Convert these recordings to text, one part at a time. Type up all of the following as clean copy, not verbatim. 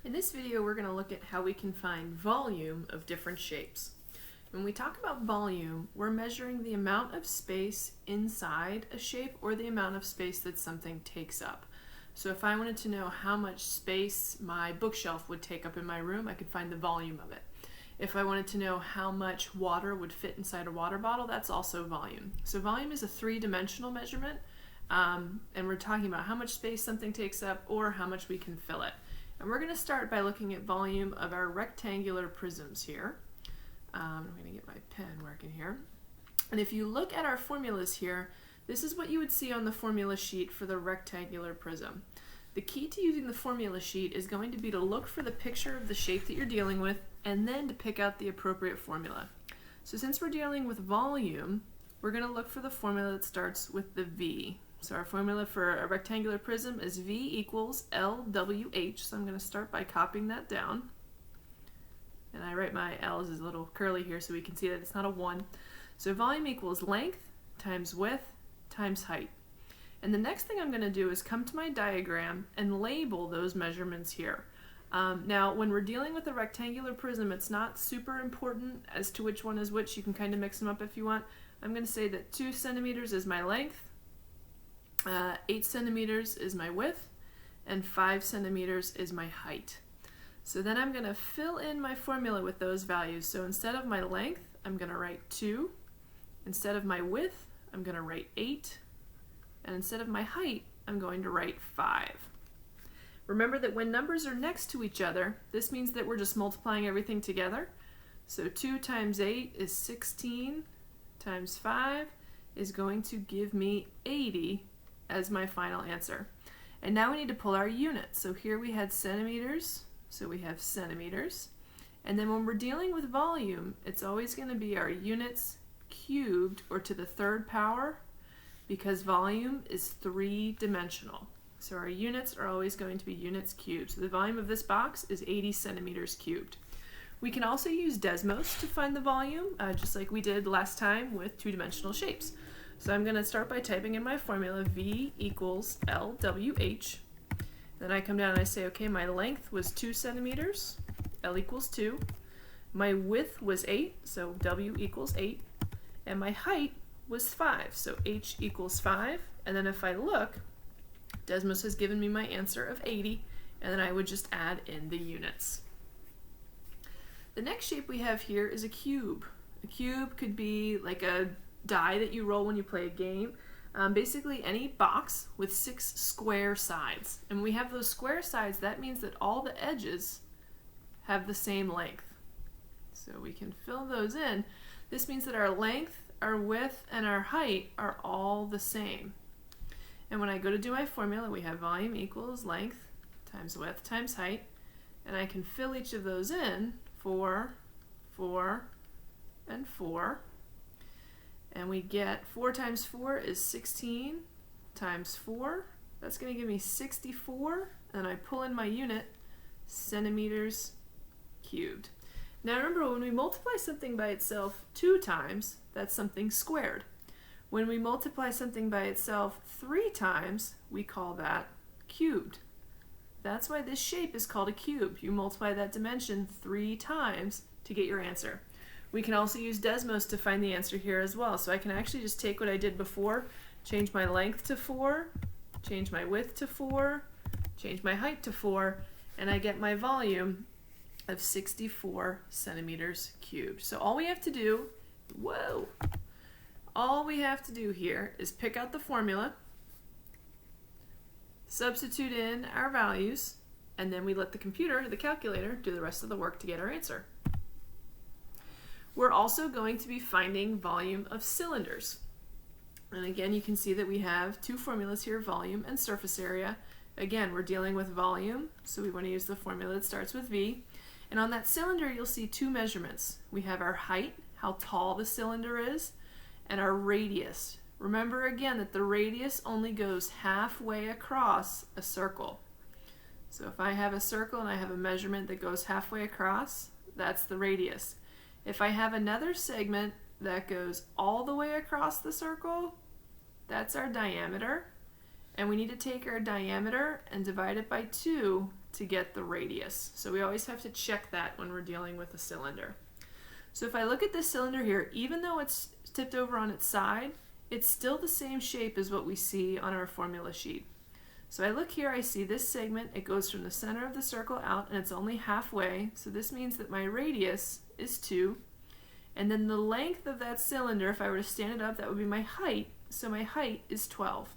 In this video, we're going to look at how we can find volume of different shapes. When we talk about volume, we're measuring the amount of space inside a shape or the amount of space that something takes up. So if I wanted to know how much space my bookshelf would take up in my room, I could find the volume of it. If I wanted to know how much water would fit inside a water bottle, that's also volume. So volume is a three-dimensional measurement, and we're talking about how much space something takes up or how much we can fill it. And we're going to start by looking at volume of our rectangular prisms here. I'm going to get my pen working here. And if you look at our formulas here, this is what you would see on the formula sheet for the rectangular prism. The key to using the formula sheet is going to be to look for the picture of the shape that you're dealing with and then to pick out the appropriate formula. So since we're dealing with volume, we're going to look for the formula that starts with the V. So our formula for a rectangular prism is V equals LWH. So I'm going to start by copying that down. And I write my L's as a little curly here so we can see that it's not a 1. So volume equals length times width times height. And the next thing I'm going to do is come to my diagram and label those measurements here. Now, when we're dealing with a rectangular prism, it's not super important as to which one is which. You can kind of mix them up if you want. I'm going to say that 2 centimeters is my length, 8 centimeters is my width, and 5 centimeters is my height. So then I'm going to fill in my formula with those values. So instead of my length, I'm going to write 2. Instead of my width, I'm going to write 8. And instead of my height, I'm going to write 5. Remember that when numbers are next to each other, this means that we're just multiplying everything together. So 2 times 8 is 16 times 5 is going to give me 80 as my final answer. And now we need to pull our units. So here we had centimeters, so we have centimeters. And then when we're dealing with volume, it's always going to be our units cubed or to the 3rd power, because volume is 3-dimensional. So our units are always going to be units cubed. So the volume of this box is 80 centimeters cubed. We can also use Desmos to find the volume, just like we did last time with 2-dimensional shapes. So I'm going to start by typing in my formula, V equals LWH. Then I come down and I say, okay, my length was 2 centimeters, L equals 2. My width was 8, so W equals 8. And my height was 5, so H equals 5. And then if I look, Desmos has given me my answer of 80, and then I would just add in the units. The next shape we have here is a cube. A cube could be like a die that you roll when you play a game. Basically any box with 6 square sides. And when we have those square sides, that means that all the edges have the same length. So we can fill those in. This means that our length, our width, and our height are all the same. And when I go to do my formula, we have volume equals length times width times height. And I can fill each of those in, 4, 4, and 4. And we get 4 times 4 is 16 times 4. That's going to give me 64. And I pull in my unit, centimeters cubed. Now remember, when we multiply something by itself 2 times, that's something squared. When we multiply something by itself 3 times, we call that cubed. That's why this shape is called a cube. You multiply that dimension 3 times to get your answer. We can also use Desmos to find the answer here as well. So I can actually just take what I did before, change my length to 4, change my width to 4, change my height to 4, and I get my volume of 64 centimeters cubed. So all we have to do, all we have to do here is pick out the formula, substitute in our values, and then we let the computer, the calculator, do the rest of the work to get our answer. We're also going to be finding volume of cylinders. And again, you can see that we have 2 formulas here, volume and surface area. Again, we're dealing with volume, so we want to use the formula that starts with V. And on that cylinder, you'll see 2 measurements. We have our height, how tall the cylinder is, and our radius. Remember again that the radius only goes halfway across a circle. So if I have a circle and I have a measurement that goes halfway across, that's the radius. If I have another segment that goes all the way across the circle, that's our diameter. And we need to take our diameter and divide it by 2 to get the radius. So we always have to check that when we're dealing with a cylinder. So if I look at this cylinder here, even though it's tipped over on its side, it's still the same shape as what we see on our formula sheet. So I look here, I see this segment, it goes from the center of the circle out and it's only halfway, so this means that my radius is 2, and then the length of that cylinder, if I were to stand it up, that would be my height, so my height is 12.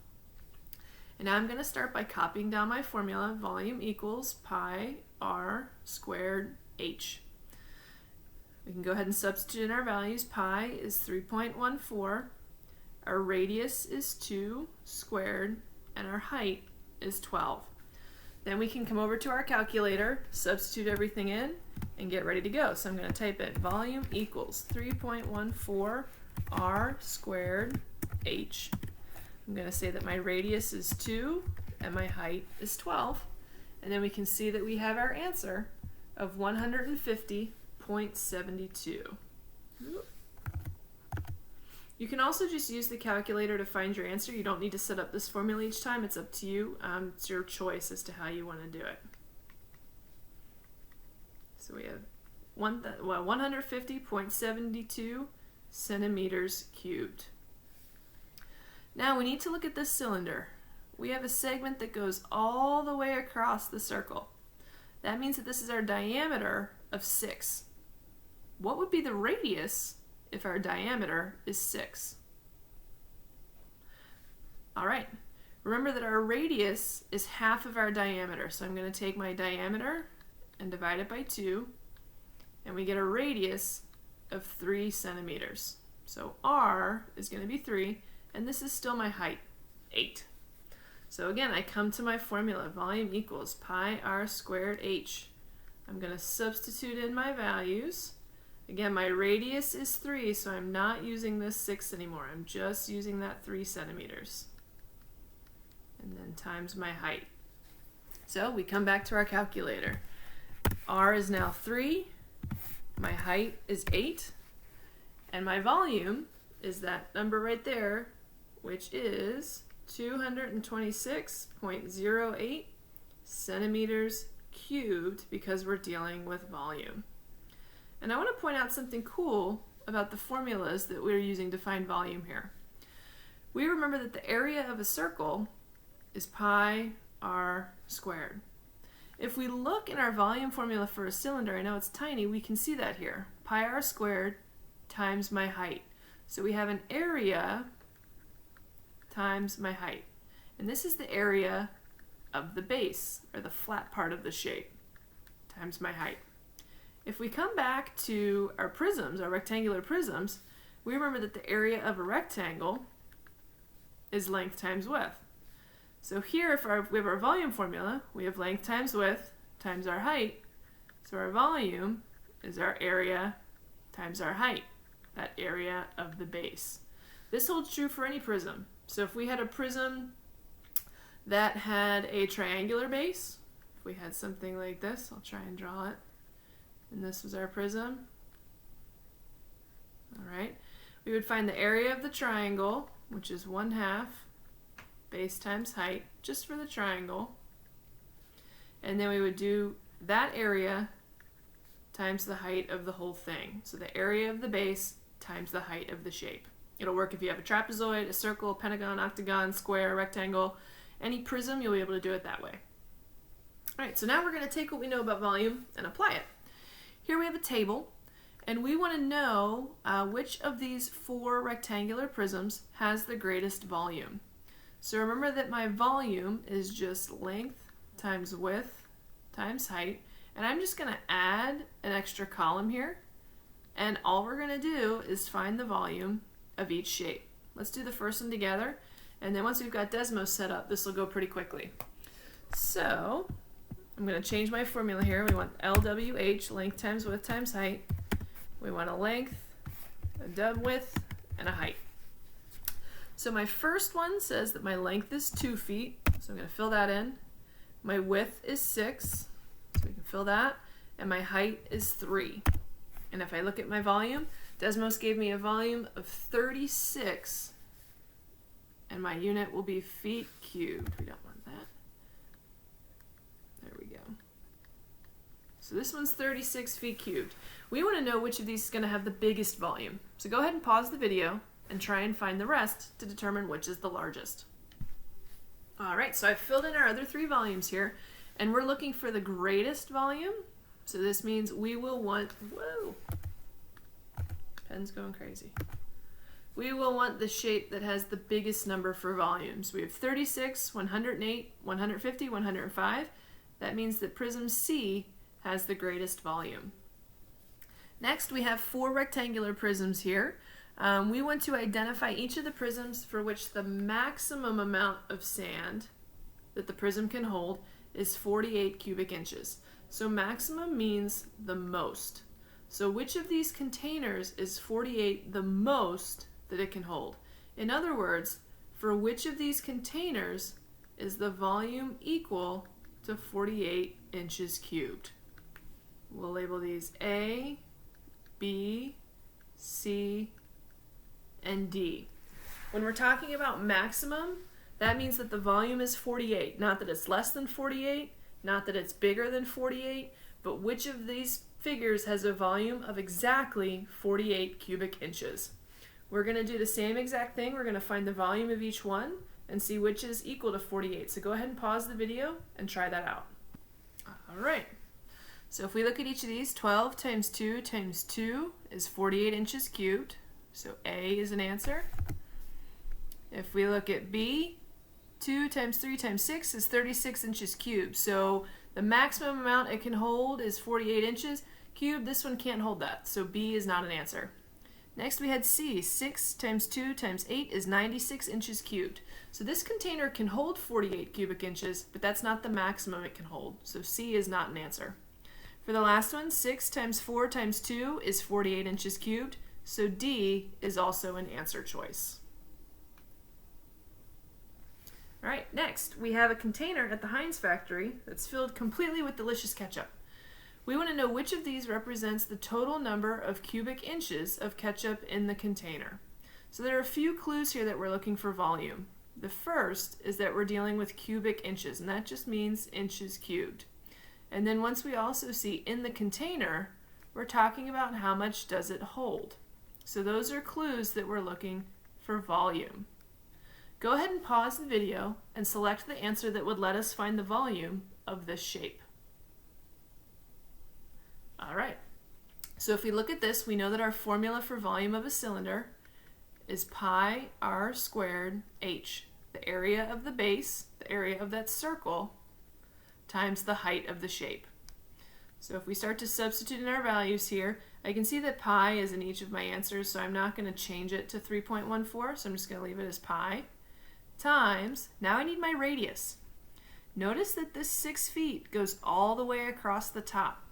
And now I'm going to start by copying down my formula, volume equals pi r squared h. We can go ahead and substitute in our values. Pi is 3.14, our radius is 2 squared, and our height is 12. Then we can come over to our calculator, substitute everything in, and get ready to go. So I'm going to type in volume equals 3.14 r squared h. I'm going to say that my radius is 2 and my height is 12. And then we can see that we have our answer of 150.72. You can also just use the calculator to find your answer. You don't need to set up this formula each time. It's up to you. It's your choice as to how you want to do it. So we have 150.72 centimeters cubed. Now we need to look at this cylinder. We have a segment that goes all the way across the circle. That means that this is our diameter of 6. What would be the radius if our diameter is 6? All right, remember that our radius is half of our diameter. So I'm going to take my diameter and divide it by 2, and we get a radius of 3 centimeters. So r is going to be 3, and this is still my height, 8. So again, I come to my formula, volume equals pi r squared h. I'm going to substitute in my values. Again, my radius is 3, so I'm not using this 6 anymore. I'm just using that 3 centimeters. And then times my height. So we come back to our calculator. R is now 3, my height is 8, and my volume is that number right there, which is 226.08 centimeters cubed, because we're dealing with volume. And I want to point out something cool about the formulas that we're using to find volume here. We remember that the area of a circle is pi r squared. If we look in our volume formula for a cylinder, I know it's tiny, we can see that here. Pi r squared times my height. So we have an area times my height. And this is the area of the base, or the flat part of the shape, times my height. If we come back to our prisms, our rectangular prisms, we remember that the area of a rectangle is length times width. So here, if we have our volume formula, we have length times width times our height. So our volume is our area times our height, that area of the base. This holds true for any prism. So if we had a prism that had a triangular base, if we had something like this, I'll try and draw it, and this was our prism, all right, we would find the area of the triangle, which is 1/2 base times height, just for the triangle, and then we would do that area times the height of the whole thing. So the area of the base times the height of the shape. It'll work if you have a trapezoid, a circle, pentagon, octagon, square, rectangle, any prism, you'll be able to do it that way. All right, so now we're going to take what we know about volume and apply it. Here we have a table, and we want to know which of these 4 rectangular prisms has the greatest volume. So remember that my volume is just length times width times height, and I'm just going to add an extra column here, and all we're going to do is find the volume of each shape. Let's do the first one together, and then once we've got Desmos set up, this will go pretty quickly. So I'm going to change my formula here. We want LWH, length times width times height. We want a length, a width, and a height. So my first one says that my length is 2 feet, so I'm going to fill that in. My width is 6, so we can fill that, and my height is 3. And if I look at my volume, Desmos gave me a volume of 36, and my unit will be feet cubed. We don't want that. There we go. So this one's 36 feet cubed. We want to know which of these is going to have the biggest volume. So go ahead and pause the video and try and find the rest to determine which is the largest. All right, so I've filled in our other 3 volumes here, and we're looking for the greatest volume. So this means we will want, whoa, pen's going crazy. We will want the shape that has the biggest number for volumes. We have 36, 108, 150, 105. That means that prism C has the greatest volume. Next, we have 4 rectangular prisms here. We want to identify each of the prisms for which the maximum amount of sand that the prism can hold is 48 cubic inches. So maximum means the most. So which of these containers is 48 the most that it can hold? In other words, for which of these containers is the volume equal to 48 inches cubed? We'll label these A, B, C, and D. When we're talking about maximum, that means that the volume is 48, not that it's less than 48, not that it's bigger than 48, but which of these figures has a volume of exactly 48 cubic inches. We're going to do the same exact thing. We're going to find the volume of each one and see which is equal to 48. So go ahead and pause the video and try that out. All right. So if we look at each of these, 12 times 2 times 2 is 48 inches cubed. So A is an answer. If we look at B, 2 times 3 times 6 is 36 inches cubed. So the maximum amount it can hold is 48 inches cubed. This one can't hold that, so B is not an answer. Next we had C, 6 times 2 times 8 is 96 inches cubed. So this container can hold 48 cubic inches, but that's not the maximum it can hold. So C is not an answer. For the last one, 6 times 4 times 2 is 48 inches cubed. So D is also an answer choice. All right, next we have a container at the Heinz factory that's filled completely with delicious ketchup. We want to know which of these represents the total number of cubic inches of ketchup in the container. So there are a few clues here that we're looking for volume. The first is that we're dealing with cubic inches, and that just means inches cubed. And then once we also see in the container, we're talking about how much does it hold. So those are clues that we're looking for volume. Go ahead and pause the video and select the answer that would let us find the volume of this shape. All right, so if we look at this, we know that our formula for volume of a cylinder is pi r squared h, the area of the base, the area of that circle, times the height of the shape. So if we start to substitute in our values here, I can see that pi is in each of my answers, so I'm not going to change it to 3.14, so I'm just going to leave it as pi, times, now I need my radius. Notice that this 6 feet goes all the way across the top.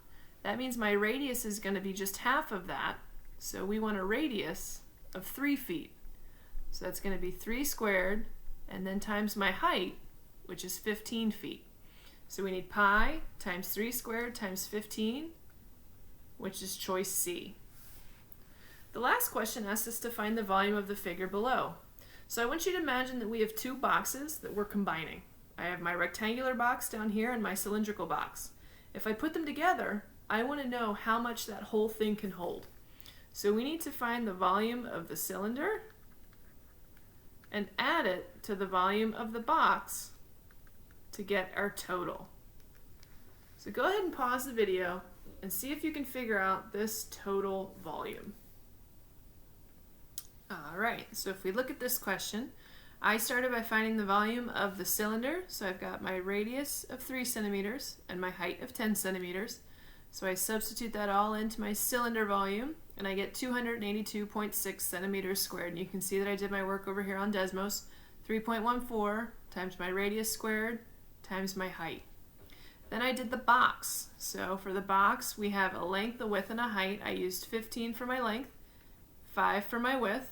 That means my radius is going to be just half of that, so we want a radius of 3 feet. So that's going to be 3 squared, and then times my height, which is 15 feet. So we need pi times 3 squared times 15, which is choice C. The last question asks us to find the volume of the figure below. So I want you to imagine that we have 2 boxes that we're combining. I have my rectangular box down here and my cylindrical box. If I put them together, I want to know how much that whole thing can hold. So we need to find the volume of the cylinder and add it to the volume of the box to get our total. So go ahead and pause the video and see if you can figure out this total volume. All right, so if we look at this question, I started by finding the volume of the cylinder. So I've got my radius of 3 centimeters and my height of 10 centimeters. So I substitute that all into my cylinder volume, and I get 282.6 centimeters squared. And you can see that I did my work over here on Desmos. 3.14 times my radius squared times my height. Then I did the box. So for the box, we have a length, a width, and a height. I used 15 for my length, 5 for my width,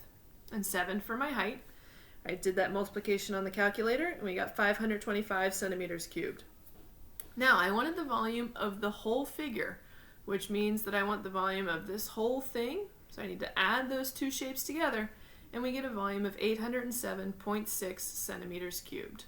and 7 for my height. I did that multiplication on the calculator, and we got 525 centimeters cubed. Now, I wanted the volume of the whole figure, which means that I want the volume of this whole thing. So I need to add those 2 shapes together, and we get a volume of 807.6 centimeters cubed.